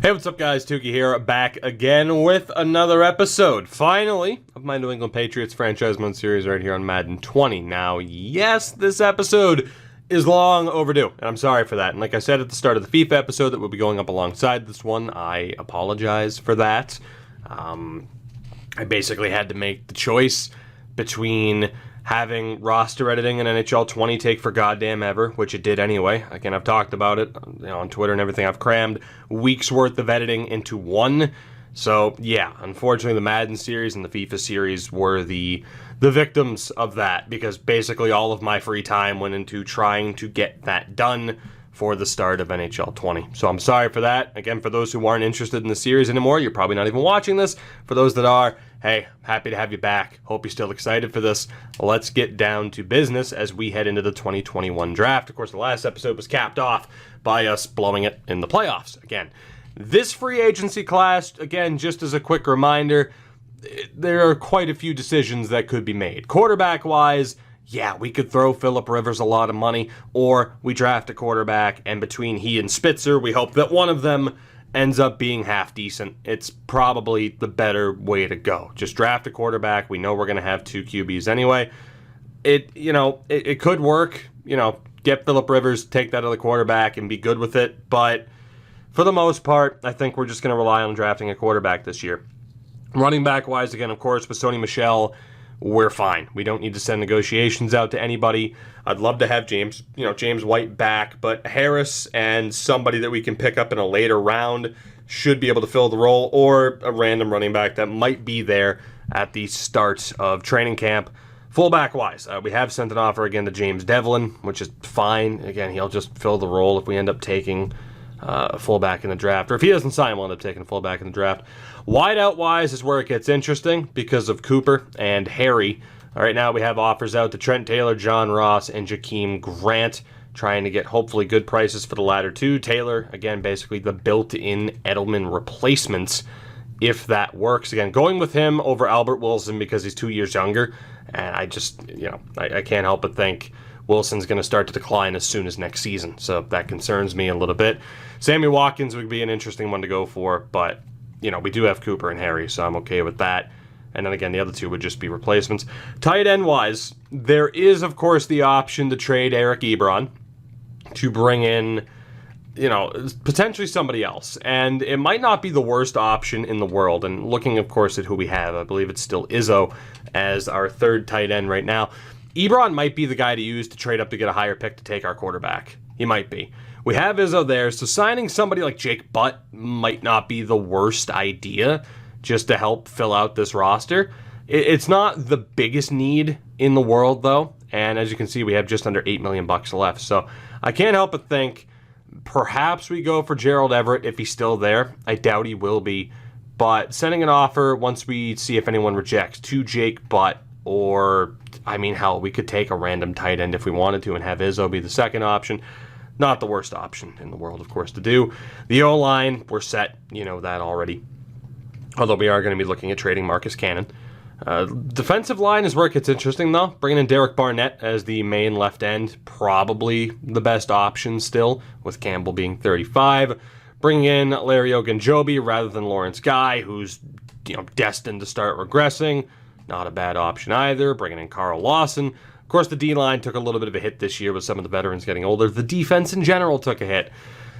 Hey, what's up guys, Tukey here, back again with another episode, finally, of my New England Patriots franchise mode series right here on Madden 20. Now, yes, this episode is long overdue, and I'm sorry for that. And like I said at the start of the FIFA episode that will be going up alongside this one, I apologize for that. I basically had to make the choice between having roster editing in NHL 20 take for goddamn ever, which it did anyway. Again, I've talked about it on Twitter and everything. I've crammed weeks worth of editing into one. So yeah, unfortunately the Madden series and the FIFA series were the victims of that, because basically all of my free time went into trying to get that done for the start of NHL 20. So I'm sorry for that. Again, for those who aren't interested in the series anymore, you're probably not even watching this. For those that are, hey, happy to have you back. Hope you're still excited for this. Let's get down to business as we head into the 2021 draft. Of course, the last episode was capped off by us blowing it in the playoffs. Again, this free agency class, again, just as a quick reminder, there are quite a few decisions that could be made. Quarterback-wise, yeah, we could throw Phillip Rivers a lot of money, or we draft a quarterback, and between he and Spitzer, we hope that one of them ends up being half decent. It's probably the better way to go. Just draft a quarterback. We know we're going to have two QBs anyway. It could work. Get Phillip Rivers, take that other quarterback, and be good with it. But for the most part, I think we're just going to rely on drafting a quarterback this year. Running back-wise, again, of course, with Sony Michel, we're fine. We don't need to send negotiations out to anybody. I'd love to have James White back, but Harris and somebody that we can pick up in a later round should be able to fill the role, or a random running back that might be there at the start of training camp. Fullback-wise, we have sent an offer again to James Devlin, which is fine. Again, he'll just fill the role if we end up taking a fullback in the draft. Or if he doesn't sign, we'll end up taking a fullback in the draft. Wideout-wise is where it gets interesting because of Cooper and Harry. Right now we have offers out to Trent Taylor, John Ross, and Jakeem Grant, trying to get hopefully good prices for the latter two. Taylor, again, basically the built-in Edelman replacements, if that works. Again, going with him over Albert Wilson because he's 2 years younger, and I just, I can't help but think Wilson's going to start to decline as soon as next season, so that concerns me a little bit. Sammy Watkins would be an interesting one to go for, but, we do have Cooper and Harry, so I'm okay with that. And then again, the other two would just be replacements. Tight end-wise, there is, of course, the option to trade Eric Ebron to bring in, potentially somebody else. And it might not be the worst option in the world. And looking, of course, at who we have, I believe it's still Izzo as our third tight end right now. Ebron might be the guy to use to trade up to get a higher pick to take our quarterback. He might be. We have Izzo there, so signing somebody like Jake Butt might not be the worst idea just to help fill out this roster. It's not the biggest need in the world, though, and as you can see, we have just under $8 million left, so I can't help but think perhaps we go for Gerald Everett if he's still there. I doubt he will be, but sending an offer once we see if anyone rejects to Jake Butt, or, hell, we could take a random tight end if we wanted to and have Izzo be the second option. Not the worst option in the world, of course, to do. The O-line, we're set. You know that already. Although we are going to be looking at trading Marcus Cannon. Defensive line is where it gets interesting, though. Bringing in Derek Barnett as the main left end, probably the best option still, with Campbell being 35. Bringing in Larry Ogunjobi rather than Lawrence Guy, who's destined to start regressing. Not a bad option either. Bringing in Carl Lawson. Of course, the D-line took a little bit of a hit this year with some of the veterans getting older. The defense in general took a hit.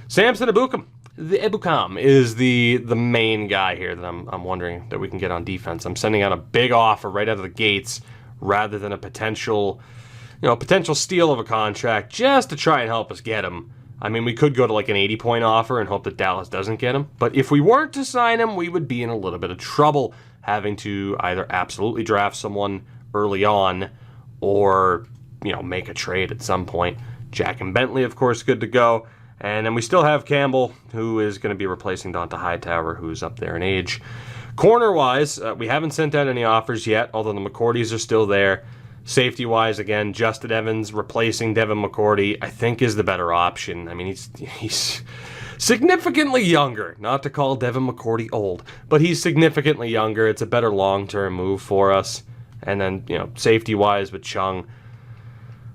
Samson Ebukam is the main guy here that I'm wondering that we can get on defense. I'm sending out a big offer right out of the gates rather than a potential steal of a contract just to try and help us get him. We could go to like an 80-point offer and hope that Dallas doesn't get him. But if we weren't to sign him, we would be in a little bit of trouble having to either absolutely draft someone early on or, make a trade at some point. Jack and Bentley, of course, good to go. And then we still have Campbell, who is going to be replacing Donta Hightower, who's up there in age. Corner-wise, we haven't sent out any offers yet, although the McCourtys are still there. Safety-wise, again, Justin Evans replacing Devin McCourty, I think is the better option. He's significantly younger. Not to call Devin McCourty old, but he's significantly younger. It's a better long-term move for us. And then, safety-wise with Chung,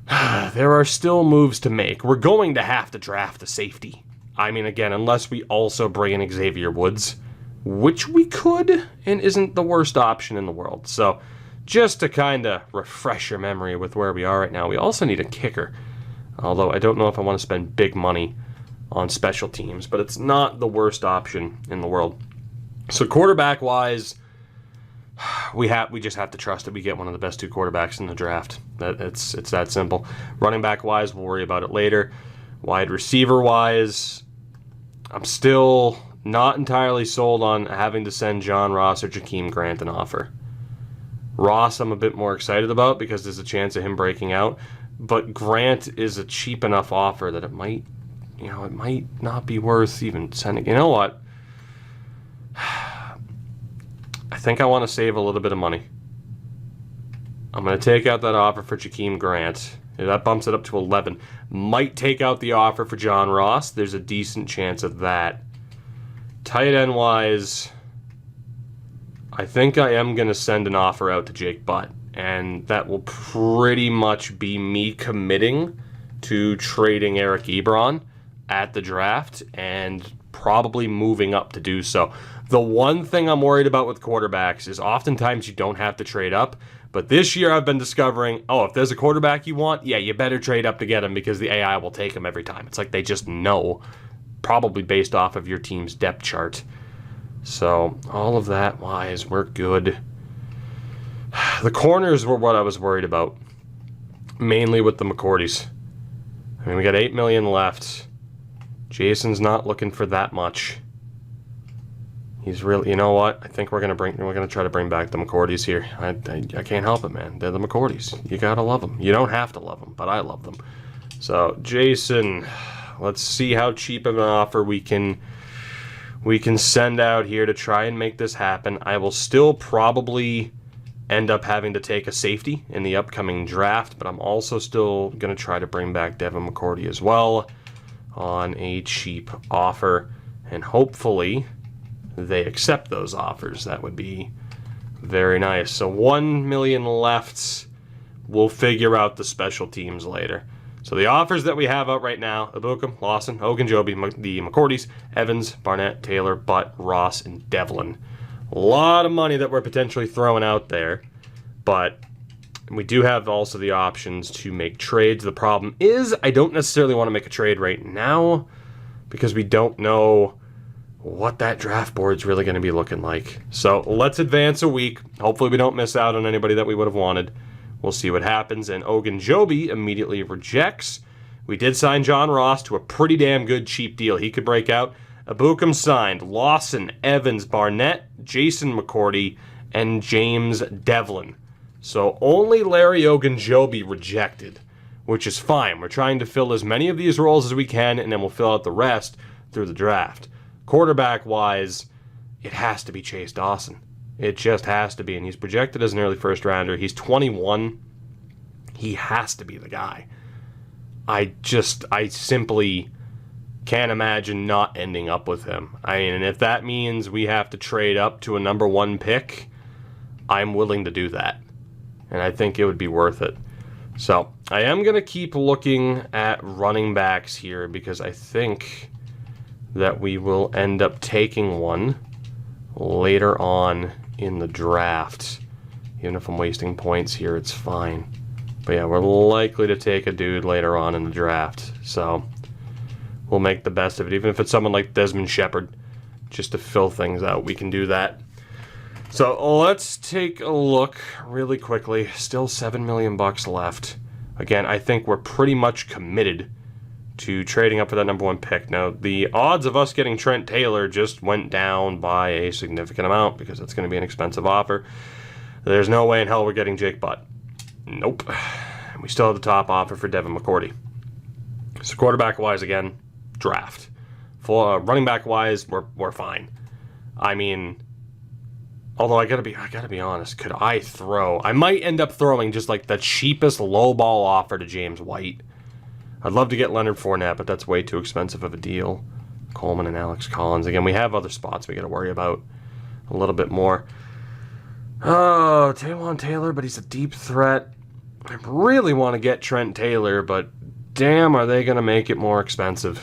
there are still moves to make. We're going to have to draft a safety. I mean, again, unless we also bring in Xavier Woods, which we could, and isn't the worst option in the world. So just to kind of refresh your memory with where we are right now, we also need a kicker. Although I don't know if I want to spend big money on special teams, but it's not the worst option in the world. So quarterback-wise, we just have to trust that we get one of the best 2 quarterbacks in the draft. It's that simple. Running back-wise, we'll worry about it later. Wide receiver-wise, I'm still not entirely sold on having to send John Ross or Jakeem Grant an offer. Ross I'm a bit more excited about because there's a chance of him breaking out, but Grant is a cheap enough offer that it might not be worth even sending. You know what? I think I want to save a little bit of money. I'm going to take out that offer for Jakeem Grant. That bumps it up to 11. Might take out the offer for John Ross. There's a decent chance of that. Tight end wise, I think I am going to send an offer out to Jake Butt. And that will pretty much be me committing to trading Eric Ebron at the draft and probably moving up to do so. The one thing I'm worried about with quarterbacks is oftentimes you don't have to trade up. But this year I've been discovering, if there's a quarterback you want, yeah, you better trade up to get him because the AI will take him every time. It's like they just know, probably based off of your team's depth chart. So all of that wise, we're good. The corners were what I was worried about, mainly with the McCourties. I mean, we got $8 million left. Jason's not looking for that much. He's really, you know what? I think we're gonna try to bring back the McCourties here. I can't help it, man. They're the McCourties. You gotta love them. You don't have to love them, but I love them. So Jason, let's see how cheap of an offer we can send out here to try and make this happen. I will still probably end up having to take a safety in the upcoming draft, but I'm also still gonna try to bring back Devin McCourty as well on a cheap offer, and hopefully they accept those offers. That would be very nice. So $1 million left. We'll figure out the special teams later. So the offers that we have out right now: Ibuka, Lawson, Ogunjobi, the McCourties, Evans, Barnett, Taylor, Butt, Ross, and Devlin. A lot of money that we're potentially throwing out there, but we do have also the options to make trades. The problem is I don't necessarily want to make a trade right now because we don't know what that draft board's really going to be looking like. So let's advance a week. Hopefully we don't miss out on anybody that we would have wanted. We'll see what happens. And Ogunjobi immediately rejects. We did sign John Ross to a pretty damn good cheap deal. He could break out. Ibuka signed Lawson, Evans, Barnett, Jason McCourty, and James Devlin. So only Larry Ogunjobi rejected, which is fine. We're trying to fill as many of these roles as we can, and then we'll fill out the rest through the draft. Quarterback-wise, it has to be Chase Dawson. It just has to be, and he's projected as an early first-rounder. He's 21. He has to be the guy. I simply can't imagine not ending up with him. I mean, and if that means we have to trade up to a number 1 pick, I'm willing to do that. And I think it would be worth it. So I am going to keep looking at running backs here because I think that we will end up taking one later on in the draft. Even if I'm wasting points here, it's fine. But yeah, we're likely to take a dude later on in the draft. So we'll make the best of it. Even if it's someone like Desmond Shepard, just to fill things out, we can do that. So let's take a look really quickly. Still $7 million left. Again, I think we're pretty much committed to trading up for that number 1 pick. Now, the odds of us getting Trent Taylor just went down by a significant amount because that's going to be an expensive offer. There's no way in hell we're getting Jake Butt. Nope. We still have the top offer for Devin McCourty. So quarterback-wise, again, draft. For running back-wise, we're fine. I mean, although I gotta be honest, could I throw? I might end up throwing just like the cheapest lowball offer to James White. I'd love to get Leonard Fournette, but that's way too expensive of a deal. Coleman and Alex Collins. Again, we have other spots we got to worry about a little bit more. Oh, Taywan Taylor, but he's a deep threat. I really want to get Trent Taylor, but damn, are they going to make it more expensive?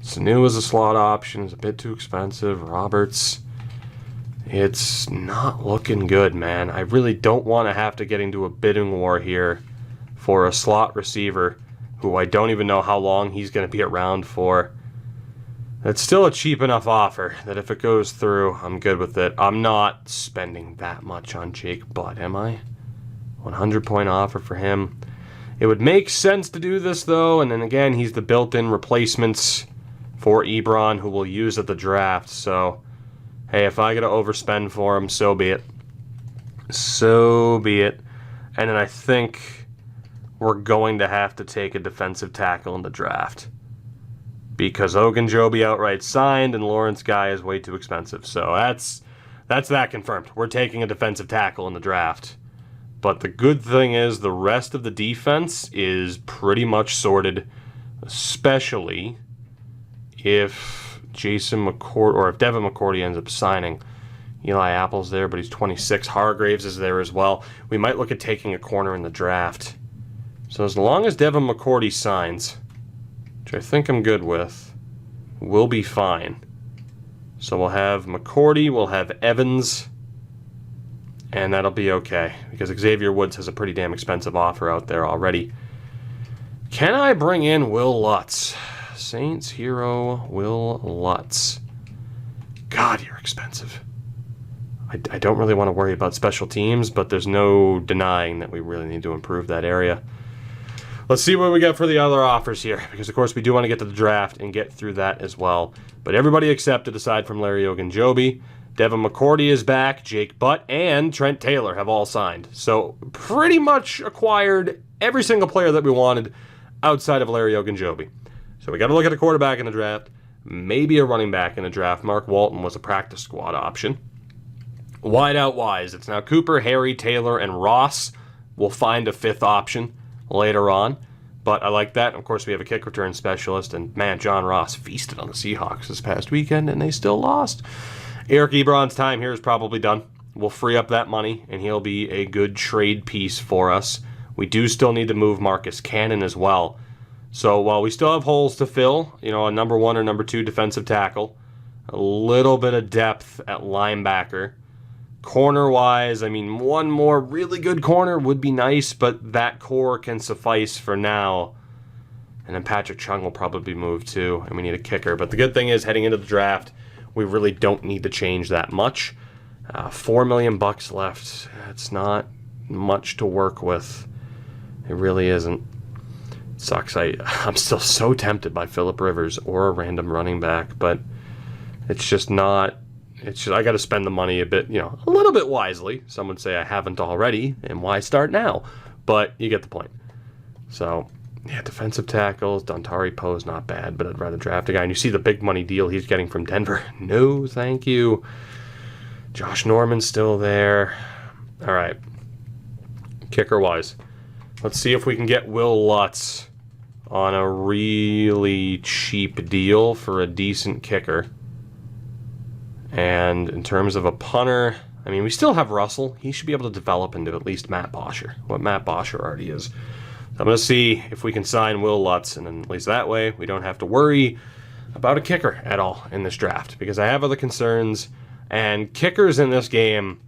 Sanu is a slot option. It's a bit too expensive. Roberts. It's not looking good, man. I really don't want to have to get into a bidding war here for a slot receiver who I don't even know how long he's going to be around for. It's still a cheap enough offer that if it goes through, I'm good with it. I'm not spending that much on Jake Butt, am I? 100-point offer for him. It would make sense to do this, though, and then again, he's the built-in replacements for Ebron, who we'll use at the draft, so hey, if I gotta overspend for him, so be it. So be it. And then I think we're going to have to take a defensive tackle in the draft, because Ogunjobi outright signed and Lawrence Guy is way too expensive. So that's that confirmed. We're taking a defensive tackle in the draft. But the good thing is the rest of the defense is pretty much sorted, especially if Jason McCourt, or if Devin McCourty ends up signing. Eli Apple's there, but he's 26. Hargraves is there as well. We might look at taking a corner in the draft. So as long as Devin McCourty signs, which I think I'm good with, we'll be fine. So we'll have McCourty, we'll have Evans, and that'll be okay, because Xavier Woods has a pretty damn expensive offer out there already. Can I bring in Will Lutz? Saints hero Will Lutz. God, you're expensive. I don't really want to worry about special teams, but there's no denying that we really need to improve that area. Let's see what we got for the other offers here, because of course we do want to get to the draft and get through that as well. But everybody accepted aside from Larry Ogunjobi. Devin McCourty is back, Jake Butt, and Trent Taylor have all signed. So pretty much acquired every single player that we wanted outside of Larry Ogunjobi. So we got to look at a quarterback in the draft, maybe a running back in the draft. Mark Walton was a practice squad option. Wideout-wise, it's now Cooper, Harry, Taylor, and Ross. We'll find a fifth option later on, but I like that. Of course, we have a kick return specialist, and man, John Ross feasted on the Seahawks this past weekend, and they still lost. Eric Ebron's time here is probably done. We'll free up that money, and he'll be a good trade piece for us. We do still need to move Marcus Cannon as well. So while we still have holes to fill, you know, a number 1 or number 2 defensive tackle, a little bit of depth at linebacker. Corner-wise, I mean, one more really good corner would be nice, but that core can suffice for now. And then Patrick Chung will probably be moved too, and we need a kicker. But the good thing is, heading into the draft, we really don't need to change that much. $4 million left. It's not much to work with. It really isn't. It sucks. I'm still so tempted by Phillip Rivers or a random running back, but it's just not. It's just, I got to spend the money a bit, a little bit wisely. Some would say I haven't already, and why start now? But you get the point. So, yeah, defensive tackles, Dontari Poe's not bad, but I'd rather draft a guy. And you see the big money deal he's getting from Denver. No, thank you. Josh Norman's still there. All right. Kicker-wise, let's see if we can get Will Lutz on a really cheap deal for a decent kicker. And in terms of a punter, I mean, we still have Russell. He should be able to develop into at least Matt Bosher, what Matt Bosher already is. So I'm going to see if we can sign Will Lutz, and then at least that way we don't have to worry about a kicker at all in this draft, because I have other concerns, and kickers in this game,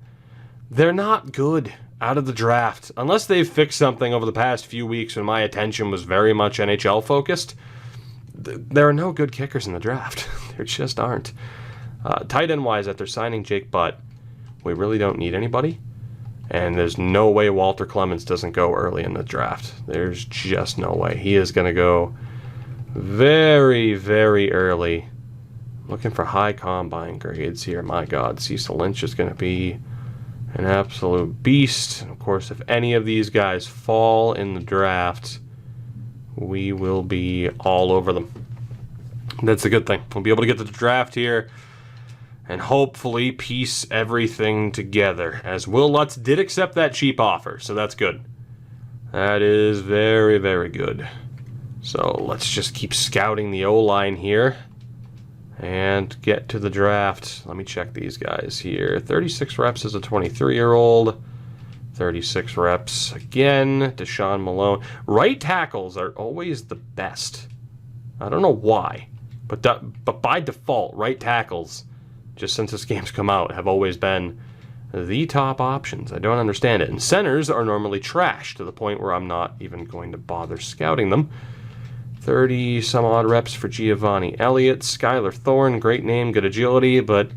they're not good out of the draft. Unless they've fixed something over the past few weeks when my attention was very much NHL focused, there are no good kickers in the draft. There just aren't. Tight end wise, after signing Jake Butt, we really don't need anybody. And there's no way Walter Clemens doesn't go early in the draft. There's just no way. He is going to go very, very early. Looking for high combine grades here. My God, Cecil Lynch is going to be an absolute beast. And of course, if any of these guys fall in the draft, we will be all over them. That's a good thing. We'll be able to get to the draft here and hopefully piece everything together, as Will Lutz did accept that cheap offer, so that's good. That is very, very good. So let's just keep scouting the O-line here and get to the draft. Let me check these guys here. 36 reps as a 23-year-old. 36 reps again. Deshaun Malone. Right tackles are always the best. I don't know why. But by default, right tackles, just since this game's come out, have always been the top options. I don't understand it. And centers are normally trash to the point where I'm not even going to bother scouting them. 30 some odd reps for Giovanni Elliott. Skylar Thorne, great name, good agility, but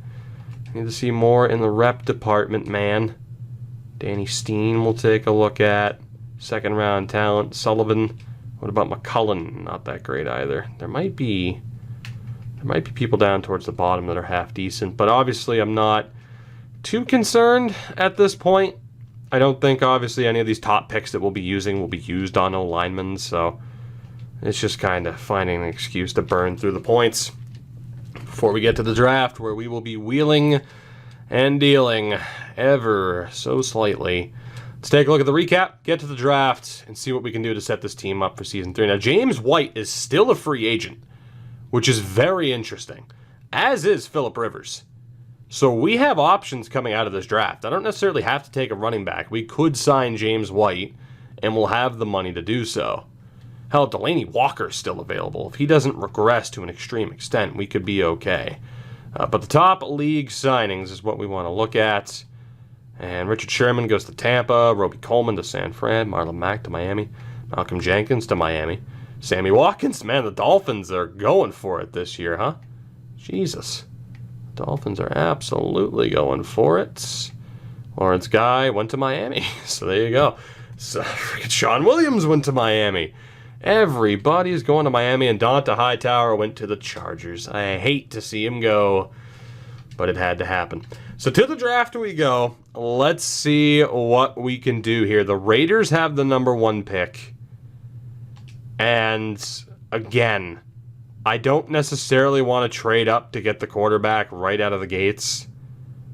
I need to see more in the rep department, man. Danny Steen we'll take a look at. Second round talent. Sullivan. What about McCullen? Not that great either. There might be people down towards the bottom that are half decent, but obviously I'm not too concerned at this point. I don't think obviously any of these top picks that we'll be using will be used on O linemen, so it's just kind of finding an excuse to burn through the points before we get to the draft, where we will be wheeling and dealing ever so slightly. Let's take a look at the recap, get to the draft, and see what we can do to set this team up for Season 3. Now, James White is still a free agent, which is very interesting, as is Phillip Rivers. So we have options coming out of this draft. I don't necessarily have to take a running back. We could sign James White, and we'll have the money to do so. Hell, Delaney Walker's still available. If he doesn't regress to an extreme extent, we could be okay. But the top league signings is what we want to look at. And Richard Sherman goes to Tampa, Roby Coleman to San Fran, Marlon Mack to Miami, Malcolm Jenkins to Miami, Sammy Watkins. Man, the Dolphins are going for it this year, huh? Jesus. Dolphins are absolutely going for it. Lawrence Guy went to Miami, so there you go. So, Sean Williams went to Miami. Everybody's going to Miami, and Donta Hightower went to the Chargers. I hate to see him go, but it had to happen. So to the draft we go. Let's see what we can do here. The Raiders have the #1 pick. And again, I don't necessarily want to trade up to get the quarterback right out of the gates.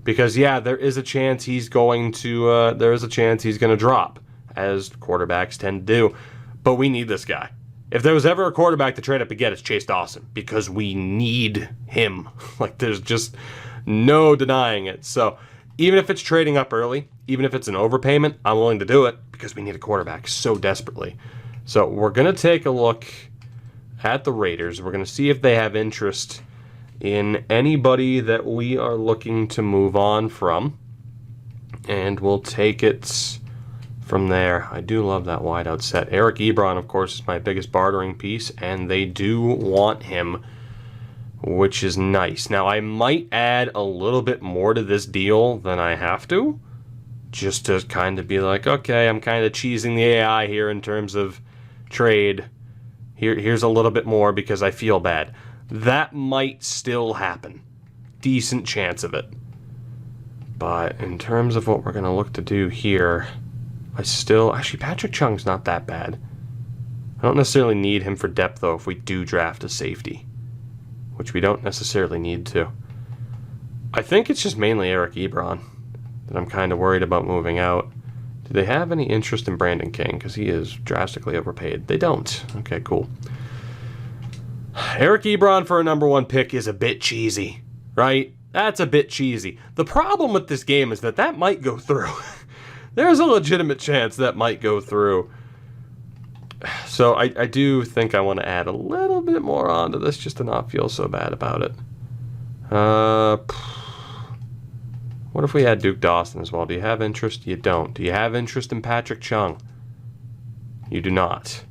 Because yeah, there is a chance he's going to drop, as quarterbacks tend to do. But we need this guy. If there was ever a quarterback to trade up to get, it's Chase Dawson, because we need him. Like, there's just no denying it. So even if it's trading up early, even if it's an overpayment, I'm willing to do it because we need a quarterback so desperately. So we're going to take a look at the Raiders. We're going to see if they have interest in anybody that we are looking to move on from. And we'll take it from there. I do love that wideout set. Eric Ebron, of course, is my biggest bartering piece, and they do want him, which is nice. Now, I might add a little bit more to this deal than I have to, just to kind of be like, okay, I'm kind of cheesing the AI here in terms of trade. Here's a little bit more because I feel bad. That might still happen. Decent chance of it. But in terms of what we're going to look to do here, actually, Patrick Chung's not that bad. I don't necessarily need him for depth, though, if we do draft a safety, which we don't necessarily need to. I think it's just mainly Eric Ebron that I'm kind of worried about moving out. Do they have any interest in Brandon King? Because he is drastically overpaid. They don't. Okay, cool. Eric Ebron for a #1 pick is a bit cheesy, right? That's a bit cheesy. The problem with this game is that might go through. There's a legitimate chance that might go through. So I do think I want to add a little bit more onto this just to not feel so bad about it. What if we add Duke Dawson as well? Do you have interest? You don't. Do you have interest in Patrick Chung? You do not.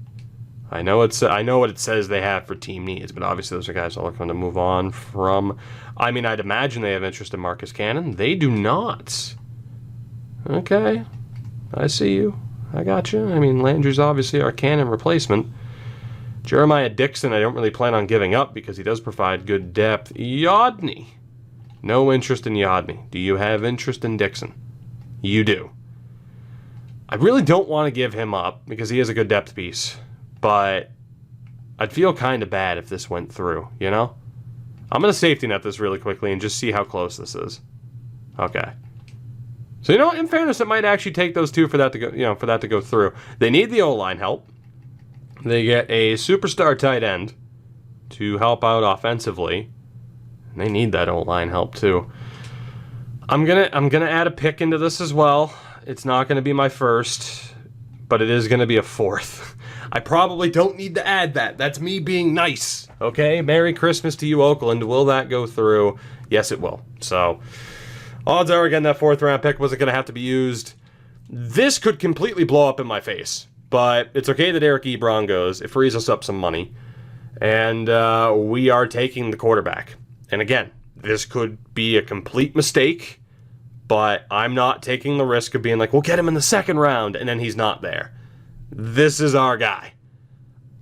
I know what it says they have for team needs, but obviously those are guys I'm looking to move on from. I mean, I'd imagine they have interest in Marcus Cannon. They do not. Okay, I see you. I got you. I mean, Landry's obviously our Cannon replacement. Jeremiah Dixon, I don't really plan on giving up because he does provide good depth. Yodney. No interest in Yodney. Do you have interest in Dixon? You do. I really don't want to give him up because he is a good depth piece, but I'd feel kind of bad if this went through, you know? I'm going to safety net this really quickly and just see how close this is. Okay. So, you know what? In fairness, it might actually take those two for that to go, for that to go through. They need the O-line help. They get a superstar tight end to help out offensively. And they need that O-line help too. I'm gonna add a pick into this as well. It's not gonna be my first, but it is gonna be a fourth. I probably don't need to add that. That's me being nice, okay? Merry Christmas to you, Oakland. Will that go through? Yes, it will. So, odds are, again, that 4th round pick wasn't going to have to be used. This could completely blow up in my face, but it's okay that Eric Ebron goes. It frees us up some money, and we are taking the quarterback. And again, this could be a complete mistake, but I'm not taking the risk of being like, we'll get him in the 2nd round, and then he's not there. This is our guy.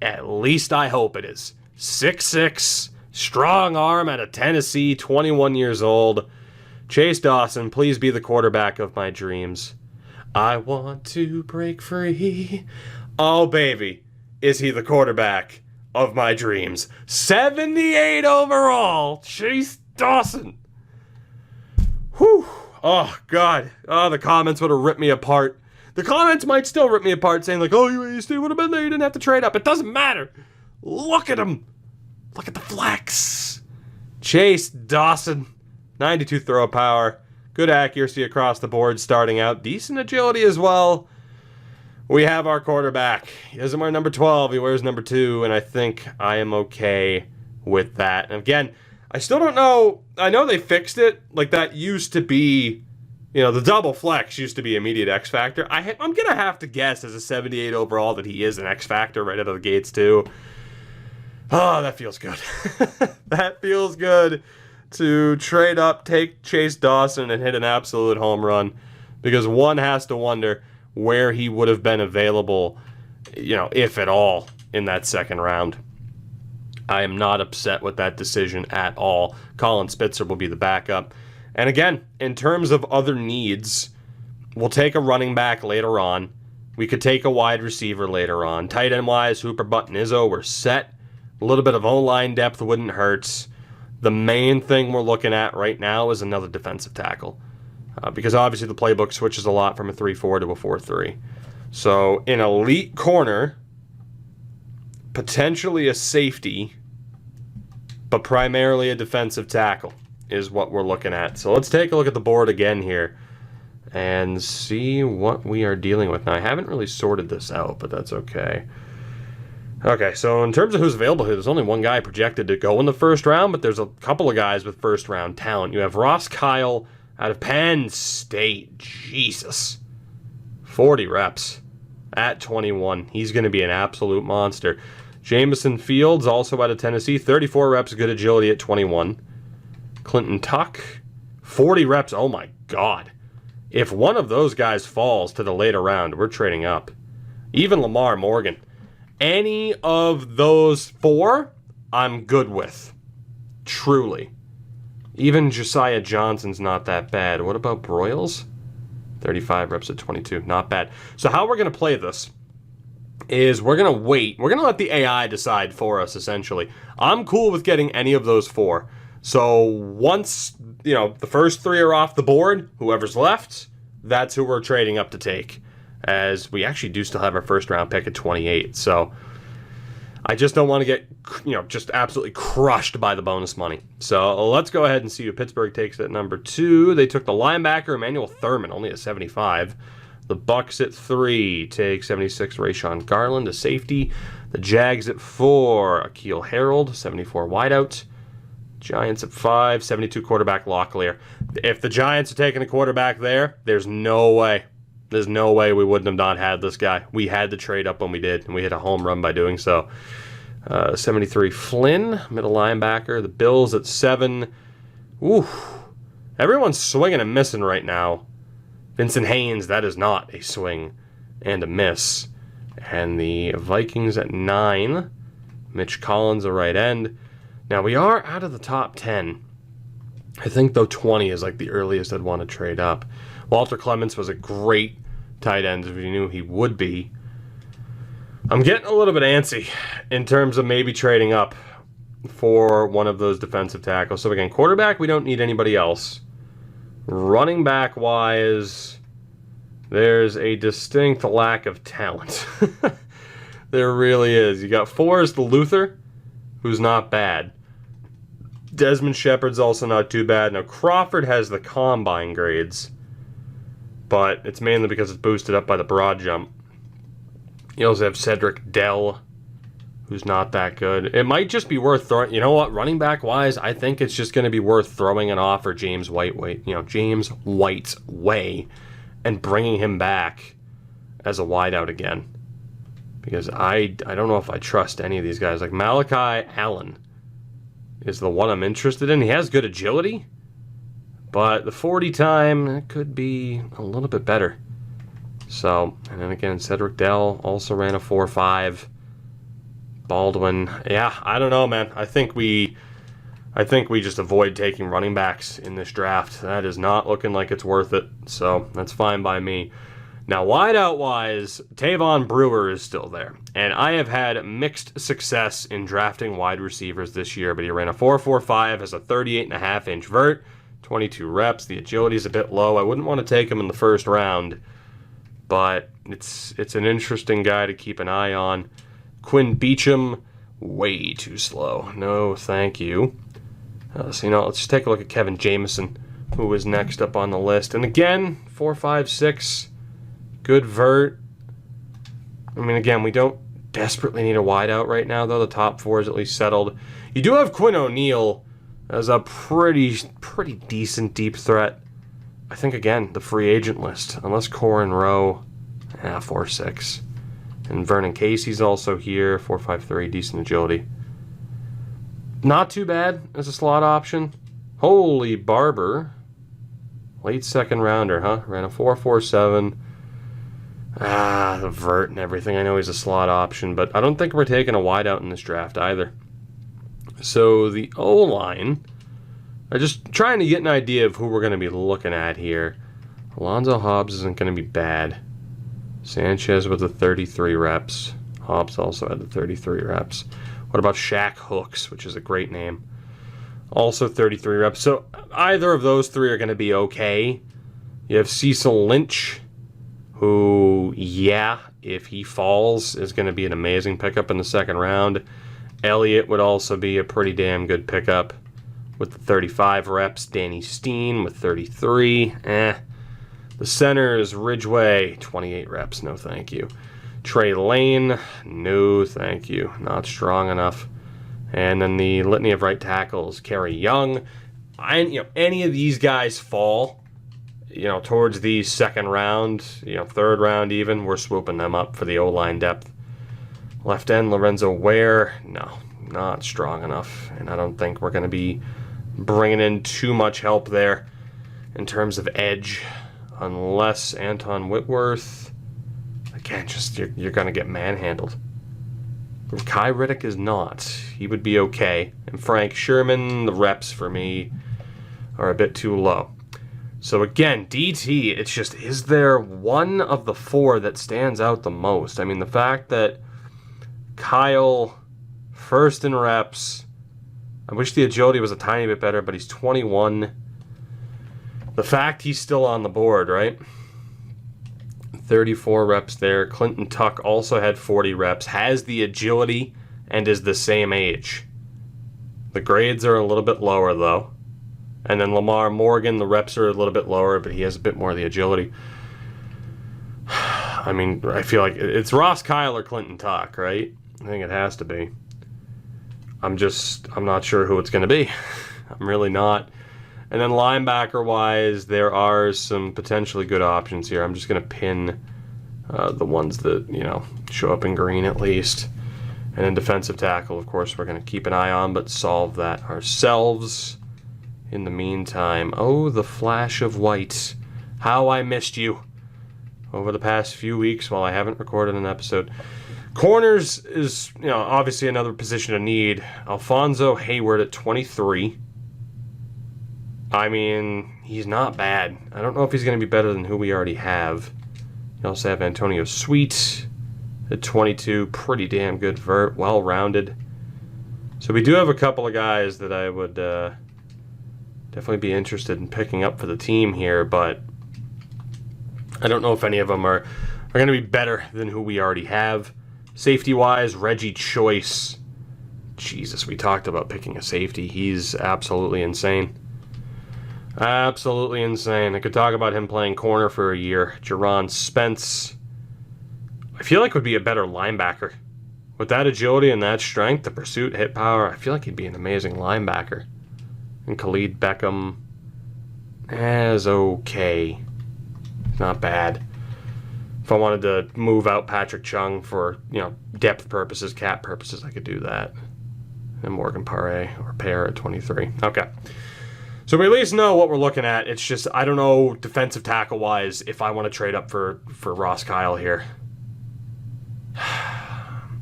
At least I hope it is. 6'6", strong arm out of Tennessee, 21 years old. Chase Dawson, please be the quarterback of my dreams. I want to break free. Oh, baby, is he the quarterback of my dreams. 78 overall, Chase Dawson. Whew. Oh, God. Oh, the comments would have ripped me apart. The comments might still rip me apart saying like, oh, you still would have been there. You didn't have to trade up. It doesn't matter. Look at him. Look at the flex. Chase Dawson. 92 throw power. Good accuracy across the board starting out. Decent agility as well. We have our quarterback. He doesn't wear number 12. He wears number 2. And I think I am okay with that. And again, I still don't know. I know they fixed it. Like, that used to be, you know, the double flex used to be immediate X factor. I'm going to have to guess as a 78 overall that he is an X factor right out of the gates too. Oh, that feels good. That feels good to trade up, take Chase Dawson, and hit an absolute home run. Because one has to wonder where he would have been available, you know, if at all, in that 2nd round. I am not upset with that decision at all. Colin Spitzer will be the backup. And again, in terms of other needs, we'll take a running back later on. We could take a wide receiver later on. Tight end wise, Hooper, Butt, and Izzo, we're set. A little bit of O-line depth wouldn't hurt. The main thing we're looking at right now is another defensive tackle. Because obviously the playbook switches a lot from a 3-4 to a 4-3. So an elite corner, potentially a safety, but primarily a defensive tackle is what we're looking at. So let's take a look at the board again here and see what we are dealing with. Now, I haven't really sorted this out, but that's okay. Okay, so in terms of who's available here, there's only one guy projected to go in the 1st round, but there's a couple of guys with 1st round talent. You have Ross Kyle out of Penn State. Jesus. 40 reps at 21. He's going to be an absolute monster. Jamison Fields, also out of Tennessee, 34 reps, good agility at 21. Clinton Tuck, 40 reps. Oh my God. If one of those guys falls to the later round, we're trading up. Even Lamar Morgan. Any of those 4, I'm good with. Truly. Even Josiah Johnson's not that bad. What about Broyles? 35 reps at 22. Not bad. So how we're going to play this is we're going to wait. We're going to let the AI decide for us, essentially. I'm cool with getting any of those 4. So once, you know, the first 3 are off the board, whoever's left, that's who we're trading up to take. As we actually do still have our 1st round pick at 28. So I just don't want to get, you know, just absolutely crushed by the bonus money. So let's go ahead and see who Pittsburgh takes at number 2. They took the linebacker, Emmanuel Thurman, only at 75. The Bucks at 3 take 76, Rashawn Garland, a safety. The Jags at 4, Akil Harold, 74 wideout. Giants at 5, 72 quarterback Locklear. If the Giants are taking a quarterback there, there's no way. There's no way we wouldn't have not had this guy. We had to trade up when we did, and we hit a home run by doing so. 73 Flynn, middle linebacker. The Bills at 7. Ooh, everyone's swinging and missing right now. Vincent Haynes, that is not a swing and a miss. And the Vikings at 9. Mitch Collins, a right end. Now, we are out of the top 10. I think, though, 20 is like the earliest I'd want to trade up. Walter Clements was a great tight end, if you knew he would be. I'm getting a little bit antsy in terms of maybe trading up for one of those defensive tackles. So again, quarterback, we don't need anybody else. Running back wise, there's a distinct lack of talent. There really is. You got Forrest Luther, who's not bad. Desmond Shepard's also not too bad. Now, Crawford has the combine grades, but it's mainly because it's boosted up by the broad jump. You also have Cedric Dell, who's not that good. It might just be worth throwing. You know what? Running back wise, I think it's just going to be worth throwing an offer James White way, and bringing him back as a wideout again. Because I don't know if I trust any of these guys. Like Malachi Allen is the one I'm interested in. He has good agility, but the 40 time could be a little bit better. So, and then again, Cedric Dell also ran a 4.5. Baldwin, yeah, I don't know, man. I think we just avoid taking running backs in this draft. That is not looking like it's worth it, so that's fine by me. Now, wideout-wise, Tavon Brewer is still there, and I have had mixed success in drafting wide receivers this year, but he ran a 4.45, has a 38.5-inch vert, 22 reps. The agility is a bit low. I wouldn't want to take him in the first round, but it's an interesting guy to keep an eye on. Quinn Beacham, way too slow. No, thank you. So, let's just take a look at Kevin Jameson, who is next up on the list. And again, 4.56, good vert. I mean, again, we don't desperately need a wideout right now, though. The top 4 is at least settled. You do have Quinn O'Neal as a pretty decent deep threat. I think, again, the free agent list, unless Corin Rowe, 4.6. And Vernon Casey's also here, 4.53, decent agility. Not too bad as a slot option. Holy Barber, late second rounder, huh? Ran a 4.47. The vert and everything. I know he's a slot option, but I don't think we're taking a wideout in this draft either. So the O-line, I'm just trying to get an idea of who we're going to be looking at here. Alonso Hobbes isn't going to be bad. Sanchez with the 33 reps. Hobbs also had the 33 reps. What about Shaq Hooks, which is a great name? Also 33 reps. So either of those three are going to be okay. You have Cecil Lynch, who, yeah, if he falls, is going to be an amazing pickup in the second round. Elliott would also be a pretty damn good pickup with the 35 reps. Danny Steen with 33. The center is Ridgeway, 28 reps, no thank you. Trey Lane, no thank you, not strong enough. And then the litany of right tackles, Kerry Young. Any of these guys fall, towards the second round, third round even, we're swooping them up for the O-line depth. Left end, Lorenzo Ware, no, not strong enough. And I don't think we're going to be bringing in too much help there in terms of edge. Unless Anton Whitworth, again, just you're going to get manhandled. Kai Riddick is not. He would be okay. And Frank Sherman, the reps for me are a bit too low. So again, DT, it's just, is there one of the 4 that stands out the most? I mean, the fact that Kyle, first in reps, I wish the agility was a tiny bit better, but he's 21. The fact he's still on the board, right? 34 reps there. Clinton Tuck also had 40 reps, has the agility, and is the same age. The grades are a little bit lower, though. And then Lamar Morgan, the reps are a little bit lower, but he has a bit more of the agility. I mean, I feel like it's Ross Kyle or Clinton Tuck, right? I think it has to be. I'm not sure who it's going to be. I'm really not. And then linebacker-wise, there are some potentially good options here. I'm just going to pin the ones that, show up in green at least. And then defensive tackle, of course, we're going to keep an eye on, but solve that ourselves. In the meantime, oh, the flash of white. How I missed you over the past few weeks while I haven't recorded an episode. Corners is, obviously another position of need. Alfonso Hayward at 23. I mean, he's not bad. I don't know if he's going to be better than who we already have. You also have Antonio Sweet at 22. Pretty damn good vert, well-rounded. So we do have a couple of guys that I would definitely be interested in picking up for the team here, but I don't know if any of them are going to be better than who we already have. Safety-wise, Reggie Choice. Jesus, we talked about picking a safety. He's absolutely insane. Absolutely insane. I could talk about him playing corner for a year. Jerron Spence. I feel like would be a better linebacker. With that agility and that strength, the pursuit, hit power, I feel like he'd be an amazing linebacker. And Khalid Beckham is okay. Not bad. If I wanted to move out Patrick Chung for, depth purposes, cap purposes, I could do that. And Morgan Paré or Pear at 23. Okay. So we at least know what we're looking at. It's just, I don't know, defensive tackle-wise, if I want to trade up for Ross Kyle here.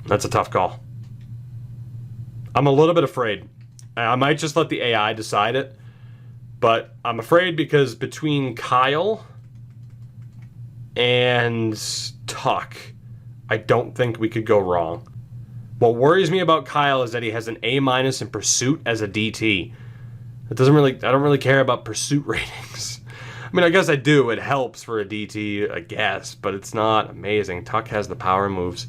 That's a tough call. I'm a little bit afraid. I might just let the AI decide it. But I'm afraid because between Kyle and Tuck, I don't think we could go wrong. What worries me about Kyle is that he has an A- in pursuit as a DT. I don't really care about pursuit ratings. I mean, I guess I do. It helps for a DT, I guess, but it's not amazing. Tuck has the power moves.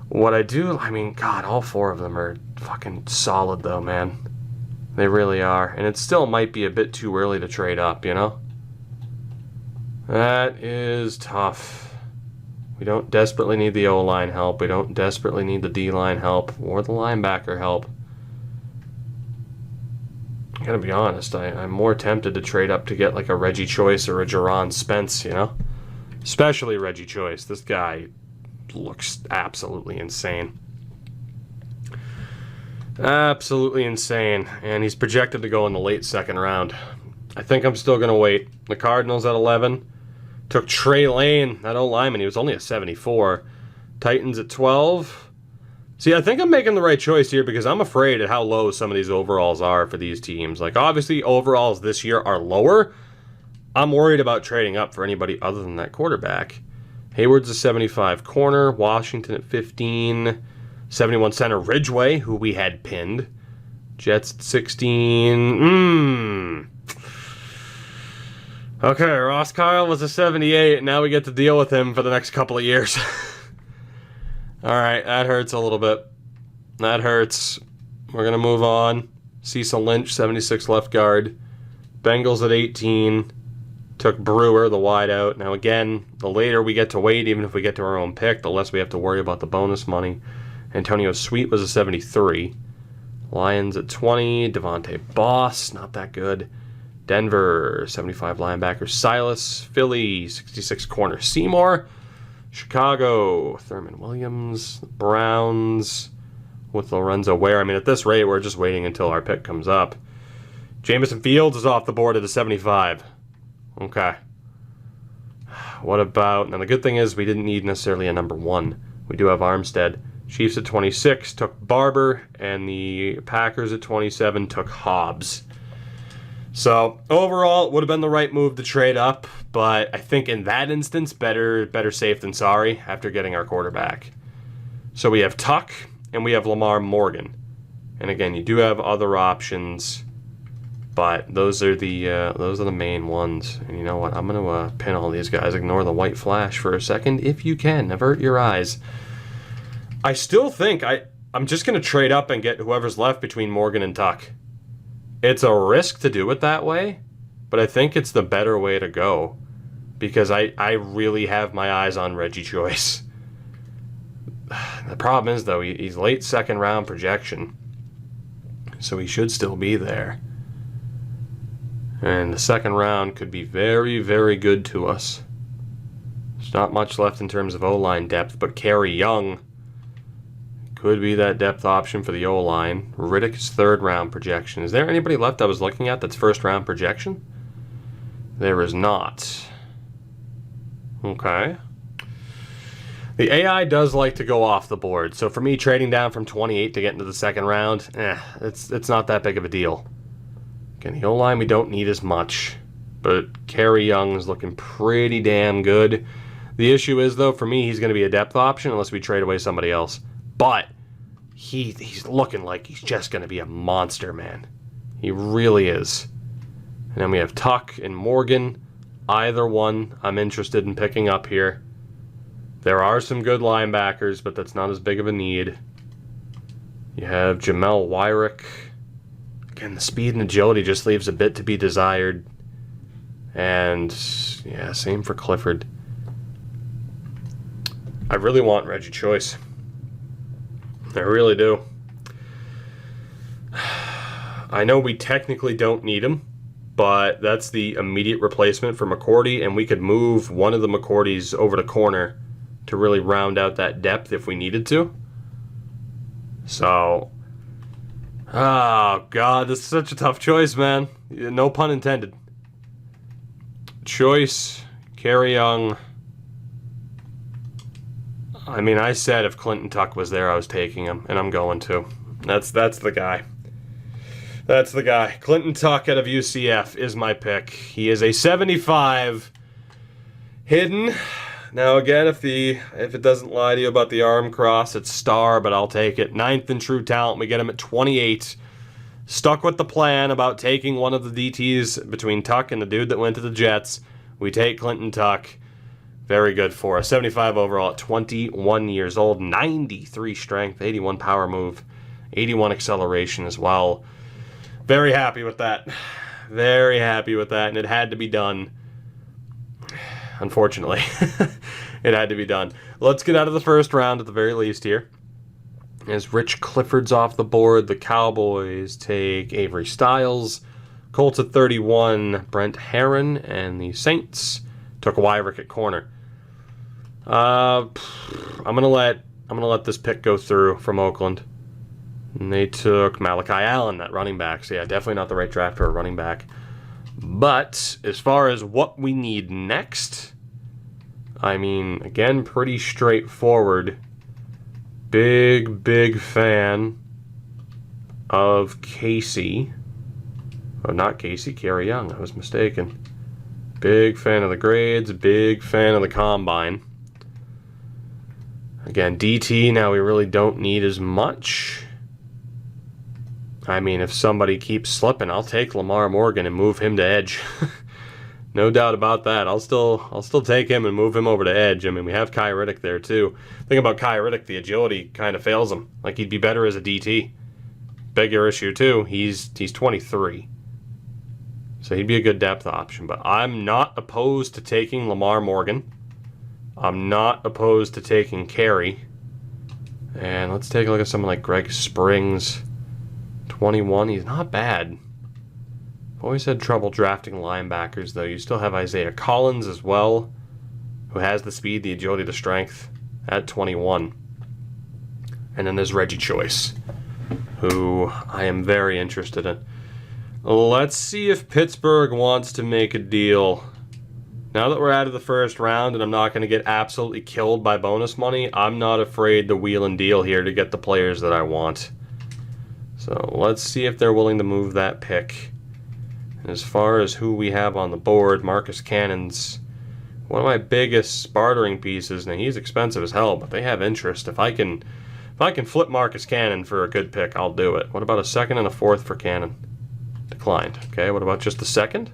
What I do, God, all four of them are fucking solid, though, man. They really are. And it still might be a bit too early to trade up, That is tough. We don't desperately need the O-line help. We don't desperately need the D-line help or the linebacker help. I gotta be honest, I'm more tempted to trade up to get like a Reggie Choice or a Jaron Spence, Especially Reggie Choice. This guy looks absolutely insane. Absolutely insane. And he's projected to go in the late second round. I think I'm still going to wait. The Cardinals at 11. Took Trey Lane, that old lineman. He was only a 74. Titans at 12. See, I think I'm making the right choice here because I'm afraid at how low some of these overalls are for these teams. Like, obviously, overalls this year are lower. I'm worried about trading up for anybody other than that quarterback. Hayward's a 75 corner. Washington at 15. 71 center Ridgeway, who we had pinned. Jets at 16. Okay, Ross Kyle was a 78, and now we get to deal with him for the next couple of years. Alright, that hurts a little bit. That hurts. We're going to move on. Cecil Lynch, 76 left guard. Bengals at 18. Took Brewer, the wideout. Now again, the later we get to wait, even if we get to our own pick, the less we have to worry about the bonus money. Antonio Sweet was a 73. Lions at 20. Devontae Boss, not that good. Denver, 75 linebacker Silas. Philly, 66 corner Seymour. Chicago, Thurman Williams. Browns with Lorenzo Ware. At this rate, we're just waiting until our pick comes up. Jamison Fields is off the board at a 75. Okay. What about... Now, the good thing is we didn't need necessarily a number 1. We do have Armstead. Chiefs at 26 took Barber, and the Packers at 27 took Hobbes. So, overall, it would have been the right move to trade up, but I think in that instance, better safe than sorry after getting our quarterback. So we have Tuck, and we have Lamar Morgan. And again, you do have other options, but those are the main ones. And you know what? I'm going to pin all these guys. Ignore the white flash for a second, if you can. Avert your eyes. I still think I'm just going to trade up and get whoever's left between Morgan and Tuck. It's a risk to do it that way, but I think it's the better way to go because I really have my eyes on Reggie Choice. The problem is, though, he's late second round projection, so he should still be there. And the second round could be very, very good to us. There's not much left in terms of O-line depth, but Kerry Young could be that depth option for the O-line. Riddick's third round projection. Is there anybody left I was looking at that's first round projection? There is not. Okay. The AI does like to go off the board, so for me, trading down from 28 to get into the second round, it's not that big of a deal. Again, the O-line we don't need as much, but Kerry Young is looking pretty damn good. The issue is, though, for me, he's going to be a depth option unless we trade away somebody else. But he's looking like he's just going to be a monster, man. He really is. And then we have Tuck and Morgan. Either one I'm interested in picking up here. There are some good linebackers, but that's not as big of a need. You have Jamel Wyrick. Again, the speed and agility just leaves a bit to be desired. And, yeah, same for Clifford. I really want Reggie Choice. I really do. I know we technically don't need him, but that's the immediate replacement for McCourty, and we could move one of the McCourtys over to corner to really round out that depth if we needed to. So, oh God, this is such a tough choice, man. No pun intended. Choice, Kerry Young. I mean, I said if Clinton Tuck was there, I was taking him, and I'm going to. That's the guy. That's the guy. Clinton Tuck out of UCF is my pick. He is a 75 hidden. Now again, if it doesn't lie to you about the arm cross, it's star, but I'll take it. 9th in true talent. We get him at 28. Stuck with the plan about taking one of the DTs between Tuck and the dude that went to the Jets. We take Clinton Tuck. Very good for us. 75 overall at 21 years old. 93 strength, 81 power move, 81 acceleration as well. Very happy with that. Very happy with that, and it had to be done. Unfortunately, it had to be done. Let's get out of the first round at the very least here. As Rich Clifford's off the board, the Cowboys take Avery Styles. Colts at 31, Brent Herron, and the Saints took Wyrick at corner. I'm gonna let this pick go through from Oakland. And they took Malachi Allen, that running back. So yeah, definitely not the right draft for a running back. But as far as what we need next, I mean, again, pretty straightforward. Big fan of Casey. Oh, not Casey, Kerry Young. I was mistaken. Big fan of the grades, big fan of the combine. Again, DT, now we really don't need as much. I mean, if somebody keeps slipping, I'll take Lamar Morgan and move him to edge. No doubt about that. I'll still take him and move him over to edge. I mean, we have Kai Riddick there too. Thing about Kai Riddick, the agility kind of fails him. Like, he'd be better as a DT. Bigger issue too. He's 23. So he'd be a good depth option. But I'm not opposed to taking Lamar Morgan. I'm not opposed to taking Kerry. And let's take a look at someone like Greg Springs. 21, he's not bad. I've always had trouble drafting linebackers, though. You still have Isaiah Collins as well, who has the speed, the agility, the strength at 21. And then there's Reggie Choice, who I am very interested in. Let's see if Pittsburgh wants to make a deal. Now that we're out of the first round and I'm not going to get absolutely killed by bonus money, I'm not afraid to wheel and deal here to get the players that I want. So let's see if they're willing to move that pick. And as far as who we have on the board, Marcus Cannon's one of my biggest bartering pieces. Now, he's expensive as hell, but they have interest. If I can flip Marcus Cannon for a good pick, I'll do it. What about a second and a fourth for Cannon? Declined. Okay, what about just the second?